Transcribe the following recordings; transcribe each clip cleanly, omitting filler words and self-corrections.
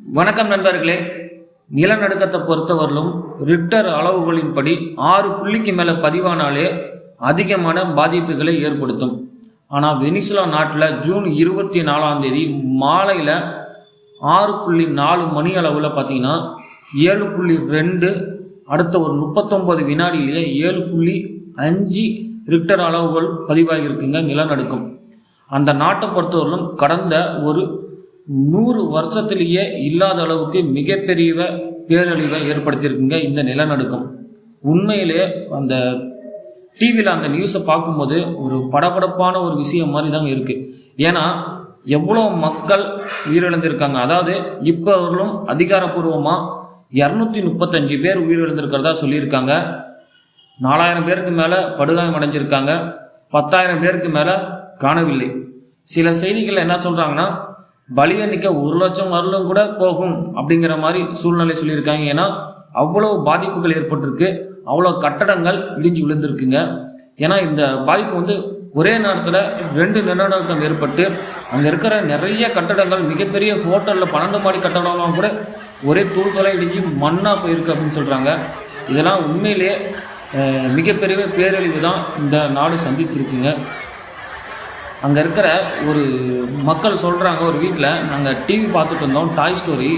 வணக்கம் நண்பர்களே. நிலநடுக்கத்தை பொறுத்தவரையிலும் ரிக்டர் அளவுகளின்படி 6 புள்ளிக்கு மேலே பதிவானாலே அதிகமான பாதிப்புகளை ஏற்படுத்தும். ஆனால் வெனிசுலா நாட்டில் ஜூன் 24ஆம் தேதி மாலையில் 6.4 மணி அளவில் பார்த்தீங்கன்னா 7.2, அடுத்த ஒரு 39 வினாடியிலேயே 7.5 ரிக்டர் அளவுகள் பதிவாகியிருக்குங்க நிலநடுக்கம். அந்த நாட்டை பொறுத்தவரையிலும் கடந்த ஒரு 100 வருஷத்திலேயே இல்லாத அளவுக்கு மிகப்பெரிய பேரழிவை ஏற்படுத்தியிருக்குங்க இந்த நிலநடுக்கம். உண்மையிலே அந்த டிவியில் அந்த நியூஸை பார்க்கும்போது ஒரு படபடப்பான ஒரு விஷயம் மாதிரி தாங்க இருக்குது. ஏன்னா எவ்வளோ மக்கள் உயிரிழந்திருக்காங்க. அதாவது இப்போ அவர்களும் அதிகாரப்பூர்வமாக 235 பேர் உயிரிழந்திருக்கிறதா சொல்லியிருக்காங்க. 4000 பேருக்கு மேலே படுகாயம் அடைஞ்சிருக்காங்க. 10,000 பேருக்கு மேலே காணவில்லை. சில செய்திகள் என்ன சொல்கிறாங்கன்னா பலியன்னிக்க 1 லட்சம் வரலும் கூட போகும் அப்படிங்கிற மாதிரி சூழ்நிலை சொல்லியிருக்காங்க. ஏன்னா அவ்வளோ பாதிப்புகள் ஏற்பட்டிருக்கு, அவ்வளோ கட்டடங்கள் இடிஞ்சு விழுந்திருக்குங்க. ஏன்னா இந்த பாதிப்பு ஒரே நேரத்தில் 2 நிலநடுக்கம் ஏற்பட்டு அங்கே இருக்கிற நிறைய கட்டடங்கள், மிகப்பெரிய ஹோட்டலில் 12 மாடி கட்டடம்லாம் கூட ஒரே தூள்தொலை இடிஞ்சு மண்ணாக போயிருக்கு அப்படின்னு சொல்கிறாங்க. இதெல்லாம் உண்மையிலேயே மிகப்பெரிய பேரழிவு தான் இந்த நாடு சந்திச்சிருக்குங்க. அங்கே இருக்கிற ஒரு மக்கள் சொல்கிறாங்க, ஒரு வீட்டில் நாங்கள் டிவி பார்த்துட்டு இருந்தோம், டாய் ஸ்டோரி.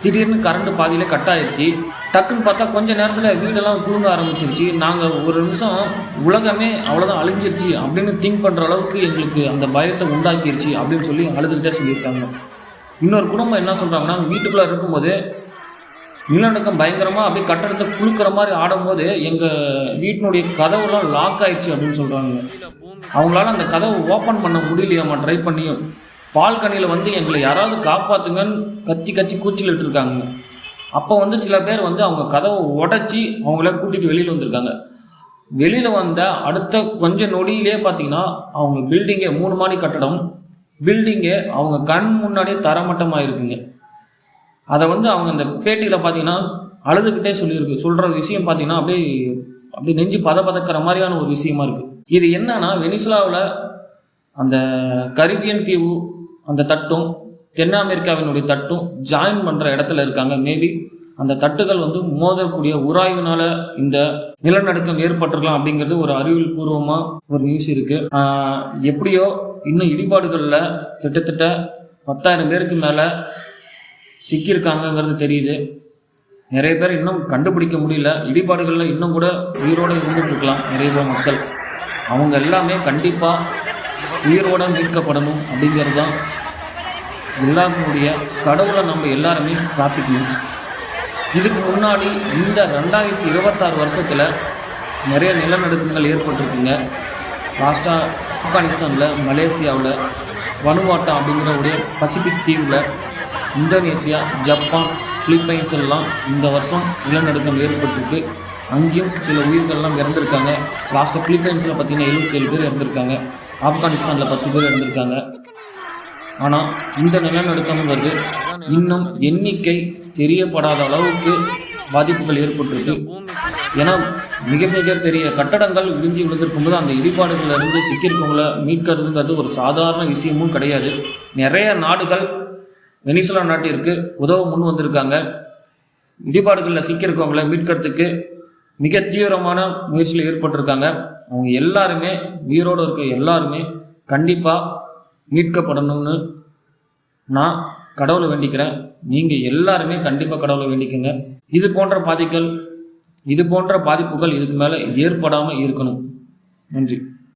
திடீர்னு கரண்ட் பாதியில் கட் ஆயிடுச்சு. டக்குன்னு பார்த்தா கொஞ்சம் நேரத்தில் வீடெல்லாம் குலுங்க ஆரம்பிச்சிருச்சு. நாங்கள் ஒரு நிமிஷம் உலகமே அவ்வளோதான் அழிஞ்சிருச்சு அப்படின்னு திங்க் பண்ணுற அளவுக்கு எங்களுக்கு அந்த பயத்தை உண்டாக்கிருச்சு அப்படின்னு சொல்லி அழுதுகிட்டே சொல்லியிருக்காங்க. இன்னொரு குடும்பம் என்ன சொல்கிறாங்கன்னா, வீட்டுக்குள்ளே இருக்கும்போது நிலநடுக்கம் பயங்கரமாக அப்படியே கட்டடத்தை குலுக்கிற மாதிரி ஆடும்போது எங்கள் வீட்டினுடைய கதவுலாம் லாக் ஆயிடுச்சு அப்படின்னு சொல்கிறாங்க. அவங்களால அந்த கதவை ஓப்பன் பண்ண முடியலையாம்மா. ட்ரை பண்ணியும் பால்கனியில் எங்களை யாராவது காப்பாற்றுங்கன்னு கத்தி கூச்சலிட்டு இருக்காங்க. அப்போ சில பேர் அவங்க கதவை உடச்சி அவங்கள கூட்டிகிட்டு வெளியில் வந்திருக்காங்க. வெளியில் வந்த அடுத்த கொஞ்சம் நொடியிலே பார்த்தீங்கன்னா அவங்க பில்டிங்கே 3 மாடி கட்டடம், பில்டிங்கே அவங்க கண் முன்னாடியே தரமட்டமாக இருக்குங்க. அதை அவங்க அந்த பேட்டியில் பார்த்தீங்கன்னா அழுதுகிட்டே சொல்கிற விஷயம் பார்த்தீங்கன்னா அப்படியே நெஞ்சு பதக்கிற மாதிரியான ஒரு விஷயமா இருக்குது. இது என்னன்னா, வெனிசுலாவில் அந்த கரிபியன் தீவு அந்த தட்டும் தென் அமெரிக்காவினுடைய தட்டும் ஜாயின் பண்ணுற இடத்துல இருக்காங்க. மேபி அந்த தட்டுகள் மோதக்கூடிய உராய்வுனால இந்த நிலநடுக்கம் ஏற்பட்டிருக்கலாம் அப்படிங்கிறது ஒரு அறிவியல் பூர்வமாக ஒரு நியூஸ் இருக்குது. எப்படியோ இன்னும் இடிபாடுகளில் கிட்டத்தட்ட 10,000 பேருக்கு மேலே சிக்கியிருக்காங்கங்கிறது தெரியுது. நிறைய பேர் இன்னும் கண்டுபிடிக்க முடியல. இடிபாடுகளில் இன்னும் கூட உயிரோடு இருந்துட்டுருக்கலாம் நிறைய பேர் மக்கள். அவங்க எல்லாமே கண்டிப்பாக உயிரோடு மீட்கப்படணும் அப்படிங்கிறது தான் எல்லாருடைய கடவுளை நம்ம எல்லாருமே பிரார்த்திக்கணும். இதுக்கு முன்னாடி இந்த 2026 வருஷத்தில் நிறைய நிலநடுக்கங்கள் ஏற்பட்டிருக்குங்க. லாஸ்ட்டாக ஆப்கானிஸ்தானில், மலேசியாவில், வனுவாட்டா அப்படிங்கிற ஒரு பசிபிக் தீவில், இந்தோனேசியா, ஜப்பான், பிலிப்பைன்ஸ் எல்லாம் இந்த வருஷம் நிலநடுக்கம் ஏற்பட்டிருக்கு. அங்கேயும் சில உயிர்கள்லாம் இறந்துருக்காங்க. லாஸ்ட்டாக பிலிப்பைன்ஸில் பார்த்திங்கன்னா 77 பேர் இறந்துருக்காங்க. ஆப்கானிஸ்தானில் 10 பேர் இறந்துருக்காங்க. ஆனால் இந்த நிலநடுக்கம்ங்கிறது இன்னும் எண்ணிக்கை தெரியப்படாத அளவுக்கு பாதிப்புகள் ஏற்பட்டிருக்கு. ஏன்னா மிக பெரிய கட்டடங்கள் இடிஞ்சு விழுந்திருக்கும்போது அந்த இடிபாடுகளிலிருந்து சிக்கியிருக்கவங்களை மீட்கிறதுங்கிறது ஒரு சாதாரண விஷயமும் கிடையாது. நிறைய நாடுகள் வெனிசுலா நாட்டிற்கு உதவ முன் வந்திருக்காங்க. இடிபாடுகளில் சிக்கியிருக்கவங்களை மீட்கிறதுக்கு மிக தீவிரமான முயற்சியில் ஏற்பட்டிருக்காங்க. அவங்க எல்லாருமே, உயிரோடு இருக்க எல்லாருமே கண்டிப்பாக மீட்கப்படணும்னு நான் கடவுளை வேண்டிக்கிறேன். நீங்கள் எல்லாருமே கண்டிப்பாக கடவுளை வேண்டிக்கங்க. இது போன்ற பாதிப்புகள் இதுக்கு மேலே ஏற்படாமல் இருக்கணும். நன்றி.